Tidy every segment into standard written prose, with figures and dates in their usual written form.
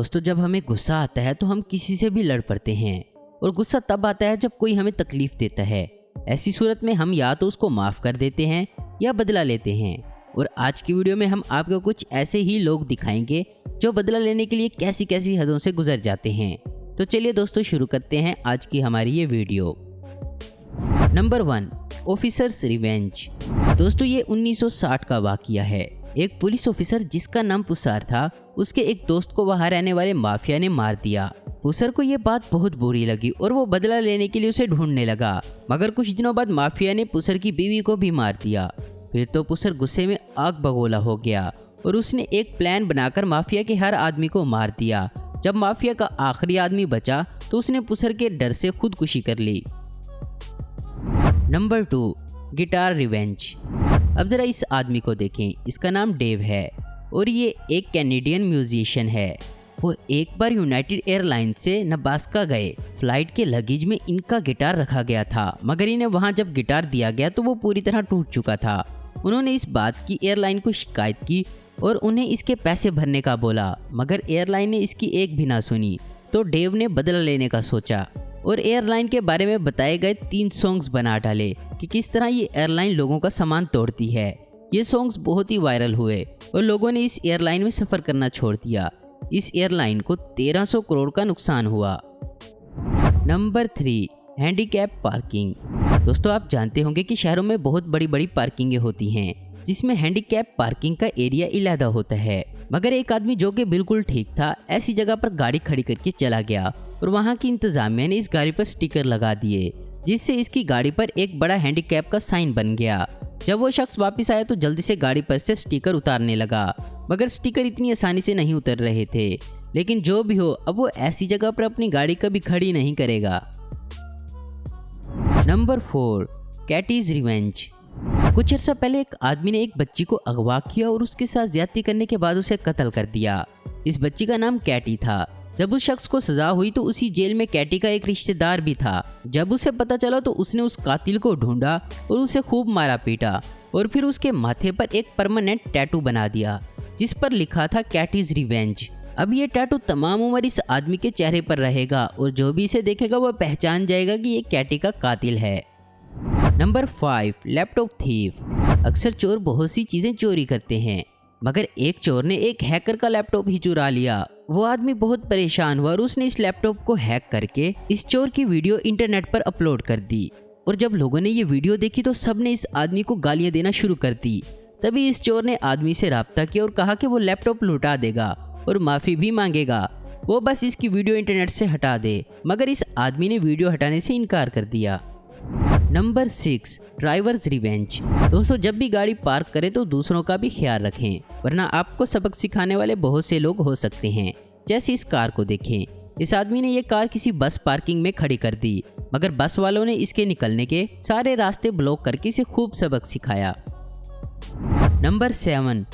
दोस्तों, जब हमें गुस्सा आता है तो हम किसी से भी लड़ पड़ते हैं और गुस्सा तब आता है जब कोई हमें तकलीफ देता है। ऐसी सूरत में हम या तो उसको माफ़ कर देते हैं या बदला लेते हैं। और आज की वीडियो में हम आपको कुछ ऐसे ही लोग दिखाएंगे जो बदला लेने के लिए कैसी कैसी हदों से गुजर जाते हैं। तो चलिए दोस्तों, शुरू करते हैं आज की हमारी ये वीडियो। Number 1, officers revenge. दोस्तों, ये 1960 का वाकया है। एक पुलिस ऑफिसर जिसका नाम पुसार था, उसके एक दोस्त को वहां रहने वाले माफिया ने मार दिया। पुसर को ये बात बहुत बुरी लगी और वो बदला लेने के लिए उसे ढूंढने लगा। मगर कुछ दिनों बाद माफिया ने पुसर की बीवी को भी मार दिया। फिर तो पुसर गुस्से में आग बगोला हो गया और उसने एक प्लान बनाकर माफिया के हर आदमी को मार दिया। जब माफिया का आखिरी आदमी बचा तो उसने पुसर के डर से खुदकुशी कर ली। Number 2, guitar revenge. अब जरा इस आदमी को देखें। इसका नाम डेव है और ये एक कैनेडियन म्यूजिशियन है। वो एक बार यूनाइटेड एयरलाइन से नब्रास्का गए। फ्लाइट के लगेज में इनका गिटार रखा गया था, मगर इन्हें वहाँ जब गिटार दिया गया तो वो पूरी तरह टूट चुका था। उन्होंने इस बात की एयरलाइन को शिकायत की और उन्हें इसके पैसे भरने का बोला, मगर एयरलाइन ने इसकी एक भी ना सुनी। तो डेव ने बदला लेने का सोचा और एयरलाइन के बारे में बताए गए 3 सॉन्ग्स बना डाले कि किस तरह ये एयरलाइन लोगों का सामान तोड़ती है। ये सॉन्ग्स बहुत ही वायरल हुए और लोगों ने इस एयरलाइन में सफ़र करना छोड़ दिया। इस एयरलाइन को 1300 करोड़ का नुकसान हुआ। Number 3, handicap parking. दोस्तों, आप जानते होंगे कि शहरों में बहुत बड़ी बड़ी पार्किंगें होती हैं जिसमें हैंडीकैप पार्किंग का एरिया अलग होता है। मगर एक आदमी जो कि बिल्कुल ठीक था, ऐसी जगह पर गाड़ी खड़ी करके चला गया और वहाँ की इंतजामिया ने इस गाड़ी पर स्टिकर लगा दिए, जिससे इसकी गाड़ी पर एक बड़ा हैंडीकैप का साइन बन गया। जब वो शख्स वापस आया तो जल्दी से गाड़ी पर से स्टिकर उतारने लगा, मगर स्टिकर इतनी आसानी से नहीं उतर रहे थे। लेकिन जो भी हो, अब वो ऐसी जगह पर अपनी गाड़ी कभी खड़ी नहीं करेगा। Number 4, Katie's revenge. कुछ अर्सा पहले एक आदमी ने एक बच्ची को अगवा किया और उसके साथ ज्यादती करने के बाद उसे कत्ल कर दिया। इस बच्ची का नाम कैटी था। जब उस शख्स को सजा हुई तो उसी जेल में कैटी का एक रिश्तेदार भी था। जब उसे पता चला तो उसने उस कातिल को ढूंढा और उसे खूब मारा पीटा और फिर उसके माथे पर एक परमानेंट टैटू बना दिया जिस पर लिखा था कैटीज रिवेंज। अब ये टैटू तमाम उम्र इस आदमी के चेहरे पर रहेगा और जो भी इसे देखेगा वह पहचान जाएगा कि ये कैटी का कातिल है। Number 5, laptop thief. अक्सर चोर बहुत सी चीज़ें चोरी करते हैं, मगर एक चोर ने एक हैकर का लैपटॉप ही चुरा लिया। वो आदमी बहुत परेशान हुआ और उसने इस लैपटॉप को हैक करके इस चोर की वीडियो इंटरनेट पर अपलोड कर दी। और जब लोगों ने ये वीडियो देखी तो सबने इस आदमी को गालियाँ देना शुरू कर दी। तभी इस चोर ने आदमी से राब्ता किया और कहा कि वो लैपटॉप लुटा देगा और माफ़ी भी मांगेगा, वो बस इसकी वीडियो इंटरनेट से हटा दे। मगर इस आदमी ने वीडियो हटाने से इनकार कर दिया। Number 6, drivers revenge. दोस्तों, जब भी गाड़ी पार्क करें तो दूसरों का भी ख्याल रखें, वरना आपको सबक सिखाने वाले बहुत से लोग हो सकते हैं। जैसे इस कार को देखें। इस आदमी ने ये कार किसी बस पार्किंग में खड़ी कर दी, मगर बस वालों ने इसके निकलने के सारे रास्ते ब्लॉक करके इसे खूब सबक सिखाया। Number 7,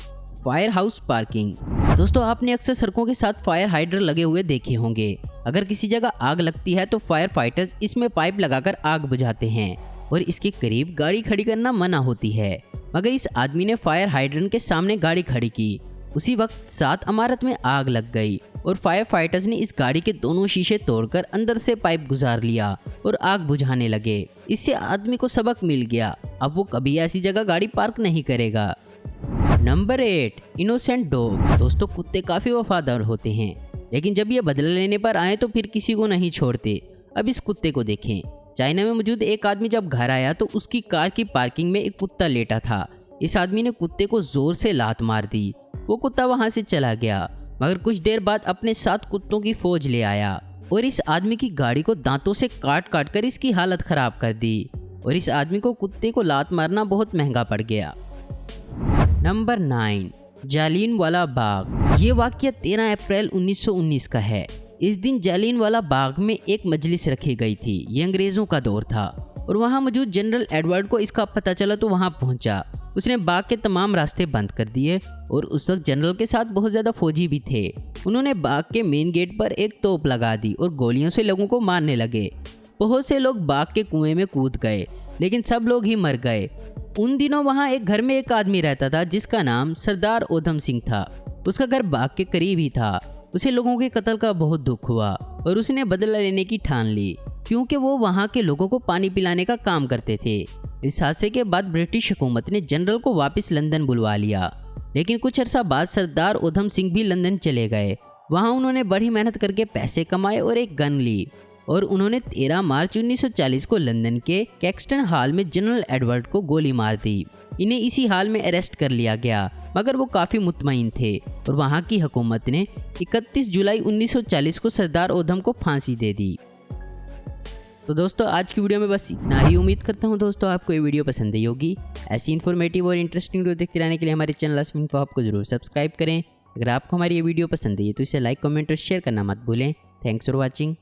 fire house parking. दोस्तों, आपने अक्सर सड़कों के साथ फायर हाइड्रेंट लगे हुए देखे होंगे। अगर किसी जगह आग लगती है तो फायर फाइटर्स इसमें पाइप लगाकर आग बुझाते हैं और इसके करीब गाड़ी खड़ी करना मना होती है। मगर इस आदमी ने फायर हाइड्रेंट के सामने गाड़ी खड़ी की। उसी वक्त 7 इमारत में आग लग गई और फायर फाइटर्स ने इस गाड़ी के दोनों शीशे तोड़कर अंदर से पाइप गुजार लिया और आग बुझाने लगे। इससे आदमी को सबक मिल गया, अब वो कभी ऐसी जगह गाड़ी पार्क नहीं करेगा। Number 8, innocent dog. दोस्तों, कुत्ते काफ़ी वफादार होते हैं, लेकिन जब ये बदला लेने पर आए तो फिर किसी को नहीं छोड़ते। अब इस कुत्ते को देखें। चाइना में मौजूद एक आदमी जब घर आया तो उसकी कार की पार्किंग में एक कुत्ता लेटा था। इस आदमी ने कुत्ते को जोर से लात मार दी। वो कुत्ता वहां से चला गया, मगर कुछ देर बाद अपने साथ कुत्तों की फौज ले आया और इस आदमी की गाड़ी को दांतों से काट काट कर इसकी हालत खराब कर दी और इस आदमी को कुत्ते को लात मारना बहुत महंगा पड़ गया। नंबर 9, जालियनवाला बाग। ये वाकया 13 अप्रैल 1919 का है। इस दिन जालियनवाला बाग में एक मजलिस रखी गई थी। ये अंग्रेज़ों का दौर था और वहाँ मौजूद जनरल एडवर्ड को इसका पता चला तो वहाँ पहुँचा। उसने बाग के तमाम रास्ते बंद कर दिए और उस वक्त जनरल के साथ बहुत ज़्यादा फौजी भी थे। उन्होंने बाग के मेन गेट पर एक तोप लगा दी और गोलियों से लोगों को मारने लगे। बहुत से लोग बाग के कुएं में कूद गए, लेकिन सब लोग ही मर गए। उन दिनों वहाँ एक घर में एक आदमी रहता था जिसका नाम सरदार ओधम सिंह था। उसका घर बाग के करीब ही था। उसे लोगों के कत्ल का बहुत दुख हुआ और उसने बदला लेने की ठान ली, क्योंकि वो वहाँ के लोगों को पानी पिलाने का काम करते थे। इस हादसे के बाद ब्रिटिश हुकूमत ने जनरल को वापस लंदन बुलवा लिया, लेकिन कुछ अर्सा बाद सरदार उधम सिंह भी लंदन चले गए। वहाँ उन्होंने बड़ी मेहनत करके पैसे कमाए और एक गन ली और उन्होंने 13 मार्च 1940 को लंदन के कैक्सटन हॉल में जनरल एडवर्ड को गोली मार दी। इन्हें इसी हाल में अरेस्ट कर लिया गया, मगर वो काफ़ी मुतमईन थे और वहाँ की हुकूमत ने 31 जुलाई 1940 को सरदार उधम को फांसी दे दी। तो दोस्तों आज की वीडियो में बस इतना ही। उम्मीद करता हूँ दोस्तों आपको ये वीडियो पसंद आई होगी। ऐसी इन्फॉर्मेटिव और इंटरेस्टिंग वीडियो देखते रहने के लिए हमारे चैनल असम इन्फो आपको जरूर सब्सक्राइब करें। अगर आपको हमारी ये वीडियो पसंद आई है तो इसे लाइक, कमेंट और शेयर करना मत भूलें। Thanks for watching.